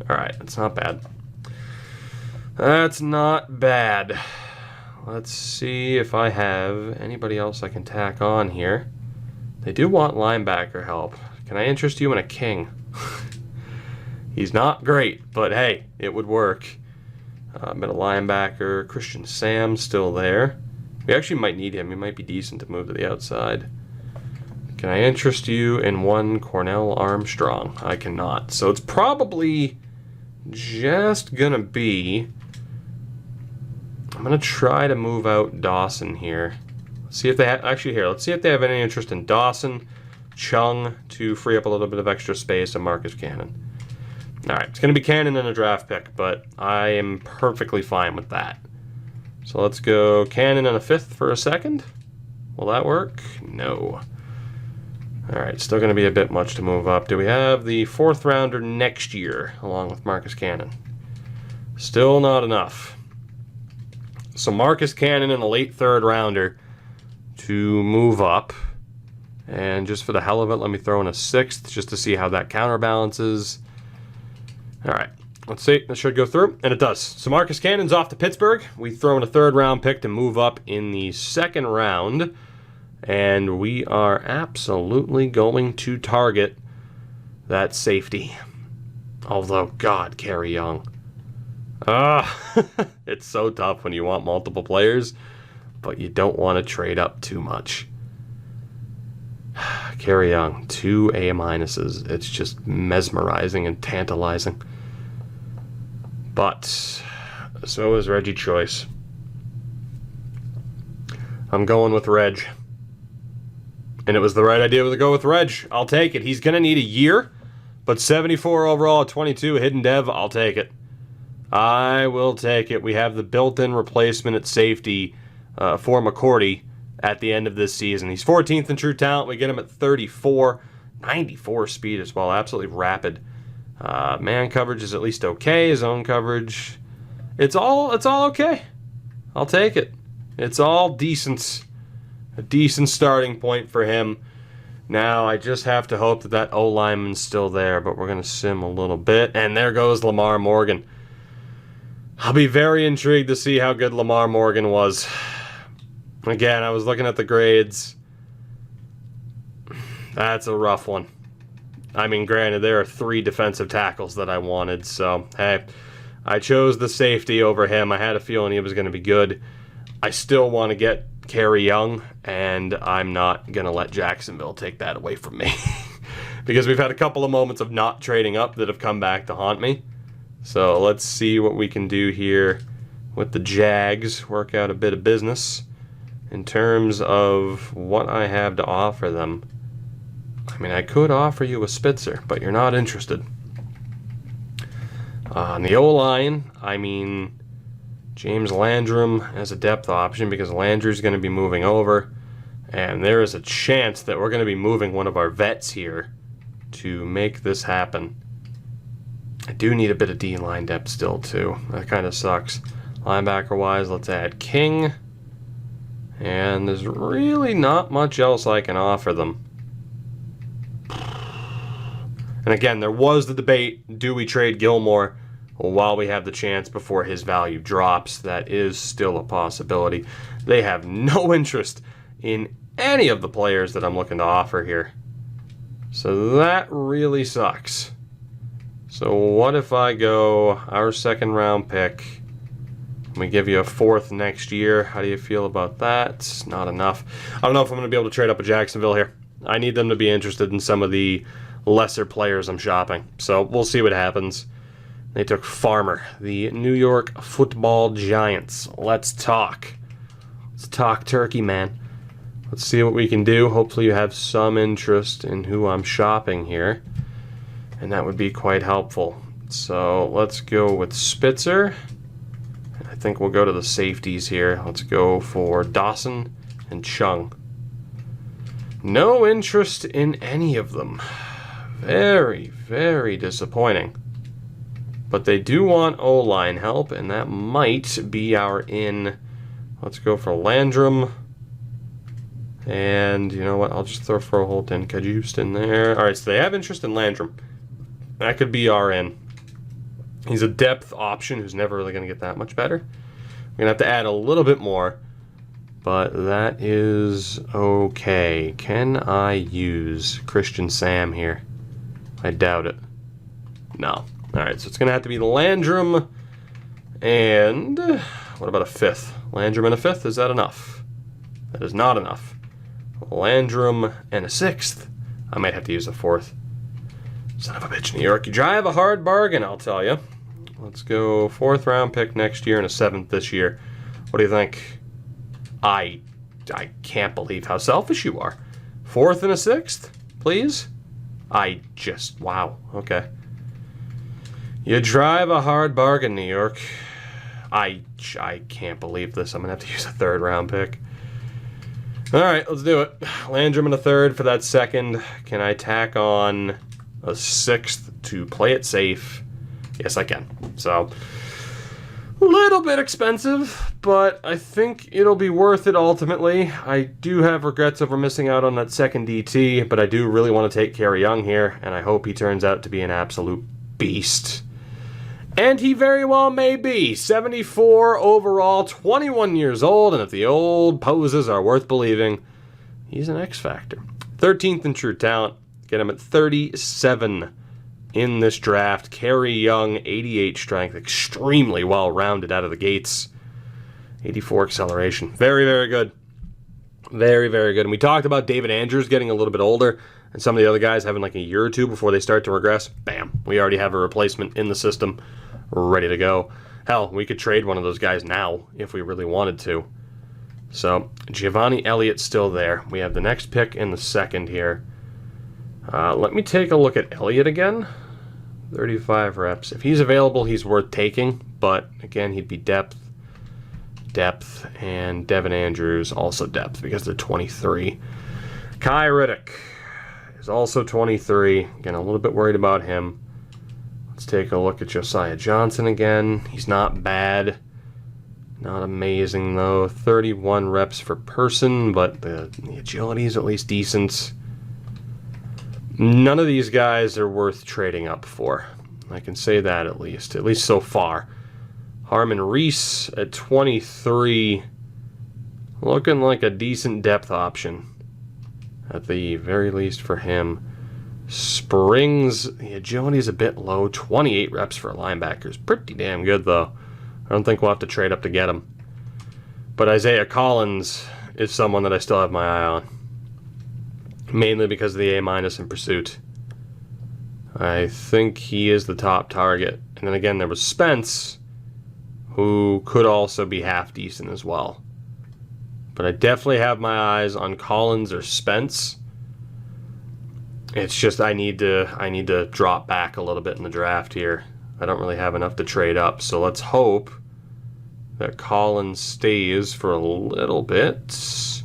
All right, that's not bad. That's not bad. Let's see if I have anybody else I can tack on here. They do want linebacker help. Can I interest you in a king? He's not great, but hey, it would work. Middle linebacker, Christian Sam's still there. We actually might need him. He might be decent to move to the outside. Can I interest you in one Cornell Armstrong? I cannot. So it's probably just going to be... I'm going to try to move out Dawson here. See if they actually here. Let's see if they have any interest in Dawson, Chung to free up a little bit of extra space, and Marcus Cannon. All right, it's going to be Cannon in a draft pick, but I am perfectly fine with that. So let's go Cannon and a fifth for a second. Will that work? No. All right, still going to be a bit much to move up. Do we have the fourth rounder next year along with Marcus Cannon? Still not enough. So Marcus Cannon in a late third rounder to move up. And just for the hell of it, let me throw in a sixth just to see how that counterbalances. All right, let's see. This should go through, and it does. So Marcus Cannon's off to Pittsburgh. We throw in a third round pick to move up in the second round. And we are absolutely going to target that safety. Although, God, Kerry Young. It's so tough when you want multiple players, but you don't want to trade up too much. Kerry Young, 2 A-minuses. It's just mesmerizing and tantalizing. But so is Reggie Choice. I'm going with Reg. And it was the right idea to go with Reg. I'll take it. He's going to need a year, but 74 overall at 22, hidden dev, I'll take it. I will take it. We have the built-in replacement at safety for McCourty at the end of this season. He's 14th in true talent. We get him at 34. 94 speed as well. Absolutely rapid. Man coverage is at least okay. Zone coverage, it's all okay. I'll take it. It's all decent. A decent starting point for him. Now, I just have to hope that that O-lineman's still there, but we're going to sim a little bit. And there goes Lamar Morgan. I'll be very intrigued to see how good Lamar Morgan was. Again, I was looking at the grades. That's a rough one. I mean, granted, there are 3 defensive tackles that I wanted, so, hey, I chose the safety over him. I had a feeling he was going to be good. I still want to get Kerry Young, and I'm not going to let Jacksonville take that away from me. Because we've had a couple of moments of not trading up that have come back to haunt me. So let's see what we can do here with the Jags. Work out a bit of business in terms of what I have to offer them. I mean, I could offer you a Spitzer, but you're not interested. On the O-line, I mean, James Landrum as a depth option because Landry's going to be moving over. And there is a chance that we're going to be moving one of our vets here to make this happen. I do need a bit of D-line depth still, too. That kind of sucks. Linebacker-wise, let's add King. And there's really not much else I can offer them. And again, there was the debate, do we trade Gilmore while we have the chance before his value drops? That is still a possibility. They have no interest in any of the players that I'm looking to offer here. So that really sucks. So what if I go our 2nd round pick, and we give you a 4th next year? How do you feel about that? Not enough. I don't know if I'm going to be able to trade up with Jacksonville here. I need them to be interested in some of the lesser players I'm shopping. So we'll see what happens. They took Farmer, the New York Football Giants. Let's talk. Let's talk turkey, man. Let's see what we can do. Hopefully you have some interest in who I'm shopping here. And that would be quite helpful. So let's go with Spitzer. I think we'll go to the safeties here. Let's go for Dawson and Chung. No interest in any of them. Very, very disappointing. But they do want O-line help, and that might be our in. Let's go for Landrum. And you know what? I'll just throw for a Holt and Cajuste in there. All right, so they have interest in Landrum. That could be our in. He's a depth option who's never really going to get that much better. We're going to have to add a little bit more, but that is okay. Can I use Christian Sam here? I doubt it. No. All right, so it's going to have to be Landrum and what about a 5th? Landrum and a 5th, is that enough? That is not enough. Landrum and a 6th. I might have to use a 4th. Son of a bitch, New York. You drive a hard bargain, I'll tell you. Let's go 4th round pick next year and a 7th this year. What do you think? I can't believe how selfish you are. 4th and a 6th, please? Wow, okay. You drive a hard bargain, New York. I can't believe this. I'm going to have to use a 3rd round pick. All right, let's do it. Landrum in a 3rd for that 2nd. Can I tack on a 6th to play it safe? Yes, I can. So, a little bit expensive, but I think it'll be worth it ultimately. I do have regrets over missing out on that 2nd DT, but I do really want to take Kerry Young here, and I hope he turns out to be an absolute beast. And he very well may be. 74 overall, 21 years old, and if the old poses are worth believing, he's an X Factor. 13th in true talent. Get him at 37. in this draft. Kerry Young, 88 strength, extremely well-rounded out of the gates. 84 acceleration. Very, very good. Very, very good. And we talked about David Andrews getting a little bit older and some of the other guys having like a year or two before they start to regress. Bam. We already have a replacement in the system ready to go. Hell, we could trade one of those guys now if we really wanted to. So, Giovanni Elliott's still there. We have the next pick in the second here. Let me take a look at Elliott again. 35 reps. If he's available, he's worth taking. But, again, he'd be depth, and Devin Andrews also depth because they're 23. Kai Riddick is also 23. Again, a little bit worried about him. Let's take a look at Josiah Johnson again. He's not bad. Not amazing, though. 31 reps per person, but the agility is at least decent. None of these guys are worth trading up for. I can say that at least so far. Harmon Reese at 23, looking like a decent depth option, at the very least for him. Springs, the agility is a bit low. 28 reps for a linebacker is pretty damn good, though. I don't think we'll have to trade up to get him. But Isaiah Collins is someone that I still have my eye on, mainly because of the A- in pursuit. I think he is the top target. And then again, there was Spence, who could also be half decent as well. But I definitely have my eyes on Collins or Spence. It's just I need to drop back a little bit in the draft here. I don't really have enough to trade up, so let's hope that Collins stays for a little bit.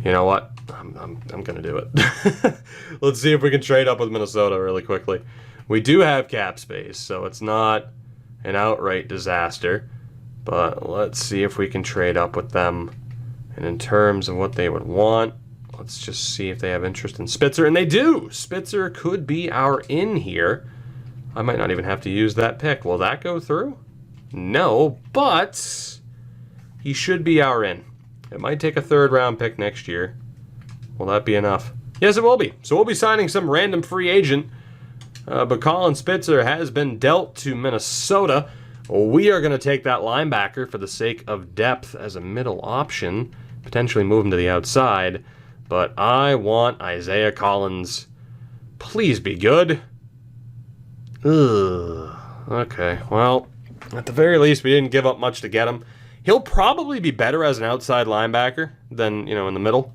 You know what? I'm gonna do it. Let's see if we can trade up with Minnesota really quickly. We do have cap space, so it's not an outright disaster. But let's see if we can trade up with them. And in terms of what they would want, let's just see if they have interest in Spitzer. And they do! Spitzer could be our in here. I might not even have to use that pick. Will that go through? No, but he should be our in. It might take a third-round pick next year. Will that be enough? Yes, it will be. So we'll be signing some random free agent. But Colin Spitzer has been dealt to Minnesota. We are going to take that linebacker for the sake of depth as a middle option. Potentially move him to the outside. But I want Isaiah Collins. Please be good. Ugh. Okay, well, at the very least, we didn't give up much to get him. He'll probably be better as an outside linebacker than, in the middle.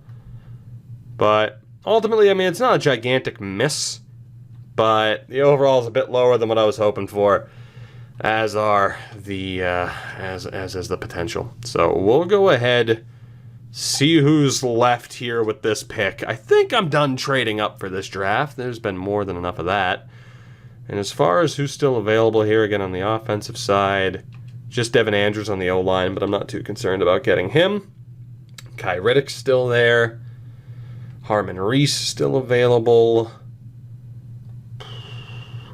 But ultimately, I mean, it's not a gigantic miss. But the overall is a bit lower than what I was hoping for, as are the as is the potential. So we'll go ahead, see who's left here with this pick. I think I'm done trading up for this draft. There's been more than enough of that. And as far as who's still available here, again on the offensive side, just Devin Andrews on the O-line, but I'm not too concerned about getting him. Kai Riddick's still there. Harmon Reese still available.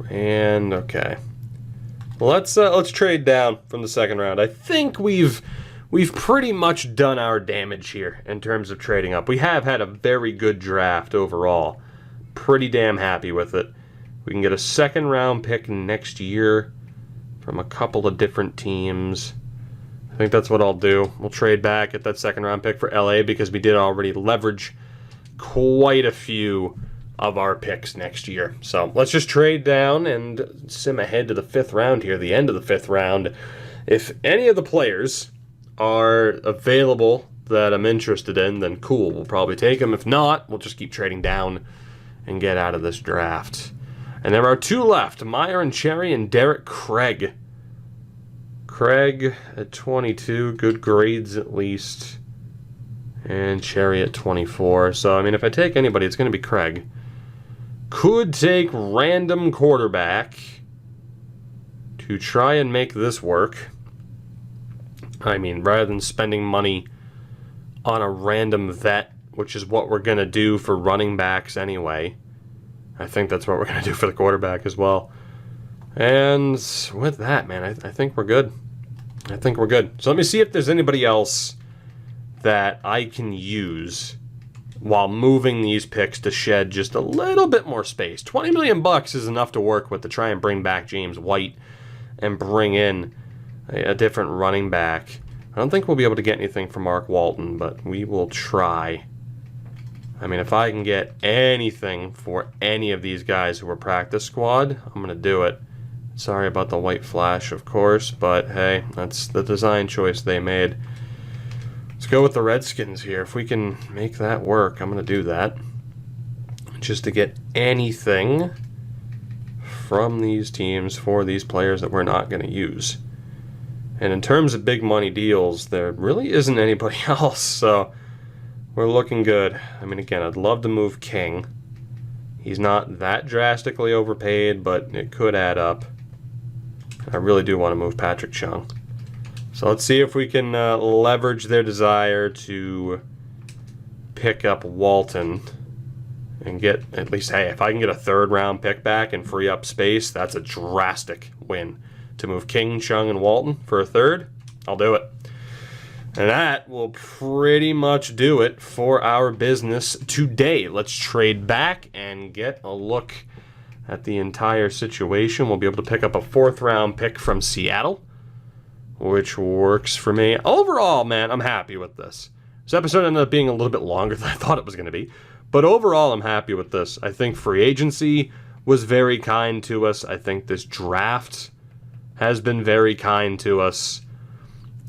And okay, let's trade down from the second round. I think we've pretty much done our damage here in terms of trading up. We have had a very good draft overall. Pretty damn happy with it. We can get a second round pick next year from a couple of different teams. I think that's what I'll do. We'll trade back, get that second round pick for LA because we did already leverage quite a few of our picks next year. So let's just trade down and sim ahead to the fifth round here, the end of the fifth round. If any of the players are available that I'm interested in, then cool, we'll probably take them. If not, we'll just keep trading down and get out of this draft. And there are two left, Myron Cherry and Derek Craig. Craig at 22, good grades at least. And Cherry at 24. So, I mean, if I take anybody, it's going to be Craig. Could take random quarterback to try and make this work. I mean, rather than spending money on a random vet, which is what we're going to do for running backs anyway. I think that's what we're going to do for the quarterback as well. And with that, man, I think we're good. I think we're good. So let me see if there's anybody else that I can use while moving these picks to shed just a little bit more space. $20 million is enough to work with to try and bring back James White and bring in a different running back. I don't think we'll be able to get anything from Mark Walton, but we will try. I mean, if I can get anything for any of these guys who are practice squad, I'm going to do it. Sorry about the white flash, of course, but hey, that's the design choice they made. Let's go with the Redskins here. If we can make that work, I'm going to do that. Just to get anything from these teams for these players that we're not going to use. And in terms of big money deals, there really isn't anybody else, so we're looking good. I mean, again, I'd love to move King. He's not that drastically overpaid, but it could add up. I really do want to move Patrick Chung. So let's see if we can leverage their desire to pick up Walton and get at least, hey, if I can get a third-round pick back and free up space, that's a drastic win. To move King, Chung, and Walton for a third, I'll do it. And that will pretty much do it for our business today. Let's trade back and get a look at the entire situation. We'll be able to pick up a 4th-round pick from Seattle, which works for me. Overall, man, I'm happy with this. This episode ended up being a little bit longer than I thought it was going to be, but overall, I'm happy with this. I think free agency was very kind to us. I think this draft has been very kind to us.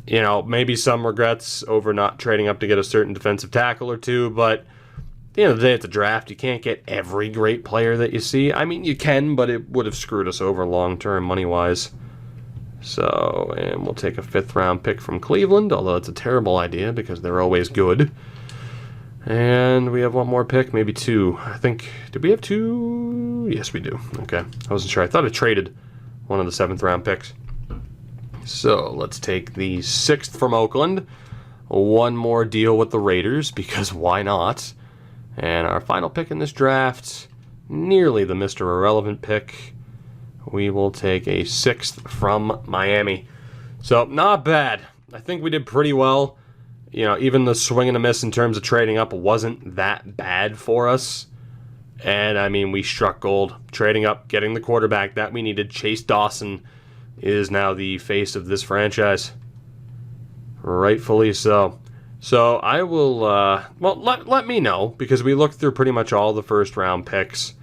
You know, maybe some regrets over not trading up to get a certain defensive tackle or two, but at the end of the day, it's a draft. You can't get every great player that you see. I mean, you can, but it would have screwed us over long-term money-wise. So, and we'll take a 5th-round pick from Cleveland, although it's a terrible idea because they're always good. And we have one more pick, maybe 2. I think, did we have 2? Yes, we do. Okay, I wasn't sure. I thought I traded one of the 7th-round picks. So, let's take the 6th from Oakland. One more deal with the Raiders, because why not? And our final pick in this draft, nearly the Mr. Irrelevant pick. We will take a 6th from Miami. So, not bad. I think we did pretty well. You know, even the swing and a miss in terms of trading up wasn't that bad for us. And, I mean, we struck gold. Trading up, getting the quarterback that we needed. Chase Dawson is now the face of this franchise. Rightfully so. So, I will, well, let me know, because we looked through pretty much all the 1st-round picks.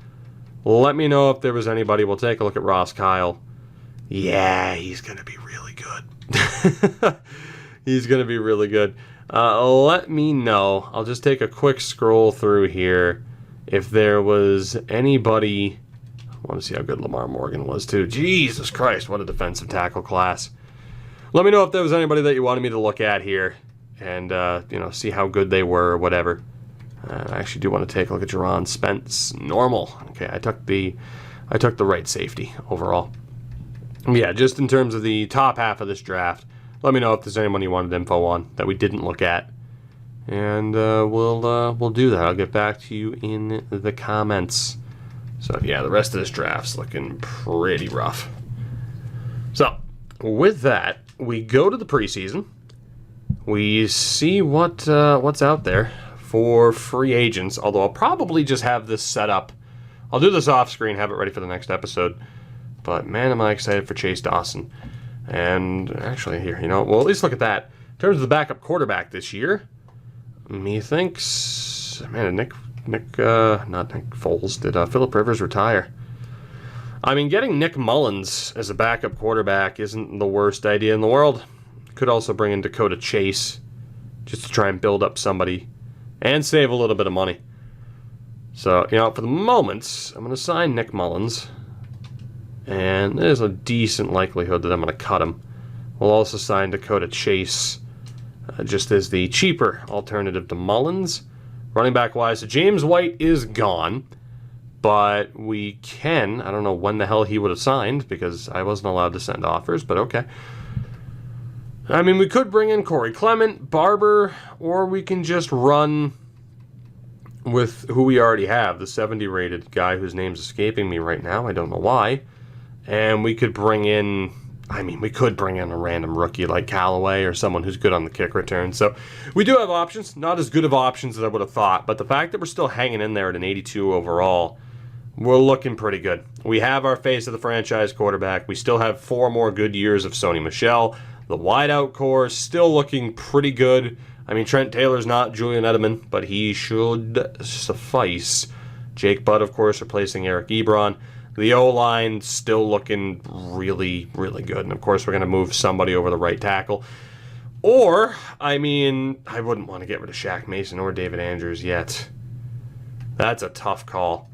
Let me know if there was anybody. We'll take a look at Ross Kyle. Yeah, he's going to be really good. He's going to be really good. Let me know. I'll just take a quick scroll through here. If there was anybody... I want to see how good Lamar Morgan was, too. Jesus Christ, what a defensive tackle class. Let me know if there was anybody that you wanted me to look at here. And, you know, see how good they were or whatever. I actually do want to take a look at Jerron Spence. Normal. Okay, I took the right safety overall. Yeah, just in terms of the top half of this draft, let me know if there's anyone you wanted info on that we didn't look at. And we'll do that. I'll get back to you in the comments. So, yeah, the rest of this draft's looking pretty rough. So, with that, we go to the preseason. We see what's out there for free agents, although I'll probably just have this set up. I'll do this off screen, have it ready for the next episode. But man, am I excited for Chase Dawson. And actually here, you know, well, at least look at that. In terms of the backup quarterback this year, methinks, man, not Nick Foles, did Phillip Rivers retire? I mean, getting Nick Mullins as a backup quarterback isn't the worst idea in the world. Could also bring in Dakota Chase just to try and build up somebody and save a little bit of money. So, you know, for the moment, I'm going to sign Nick Mullins. And there's a decent likelihood that I'm going to cut him. We'll also sign Dakota Chase just as the cheaper alternative to Mullins. Running back-wise, so James White is gone. But we can, I don't know when the hell he would have signed because I wasn't allowed to send offers, but okay. I mean, we could bring in Corey Clement, Barber, or we can just run with who we already have, the 70-rated guy whose name's escaping me right now. I don't know why. And we could bring in, I mean, we could bring in a random rookie like Callaway or someone who's good on the kick return. So we do have options. Not as good of options as I would have thought. But the fact that we're still hanging in there at an 82 overall, we're looking pretty good. We have our face of the franchise quarterback. We still have 4 more good years of Sony Michel. The wideout core is still looking pretty good. I mean, Trent Taylor's not Julian Edelman, but he should suffice. Jake Butt, of course, replacing Eric Ebron. The O-line still looking really, really good. And, of course, we're going to move somebody over the right tackle. Or, I mean, I wouldn't want to get rid of Shaq Mason or David Andrews yet. That's a tough call.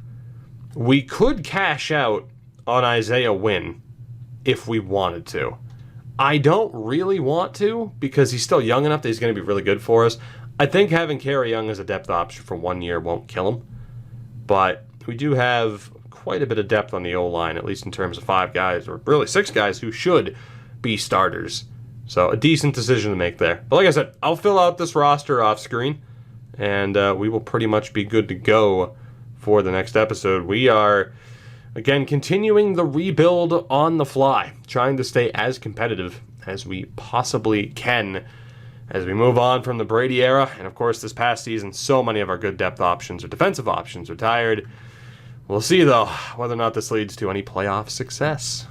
We could cash out on Isaiah Wynn if we wanted to. I don't really want to because he's still young enough that he's going to be really good for us. I think having Kerry Young as a depth option for 1 year won't kill him. But we do have quite a bit of depth on the O-line, at least in terms of 5 guys, or really 6 guys who should be starters. So a decent decision to make there. But like I said, I'll fill out this roster off screen, and we will pretty much be good to go for the next episode. We are, again, continuing the rebuild on the fly, trying to stay as competitive as we possibly can as we move on from the Brady era. And of course, this past season, so many of our good depth options or defensive options retired. We'll see, though, whether or not this leads to any playoff success.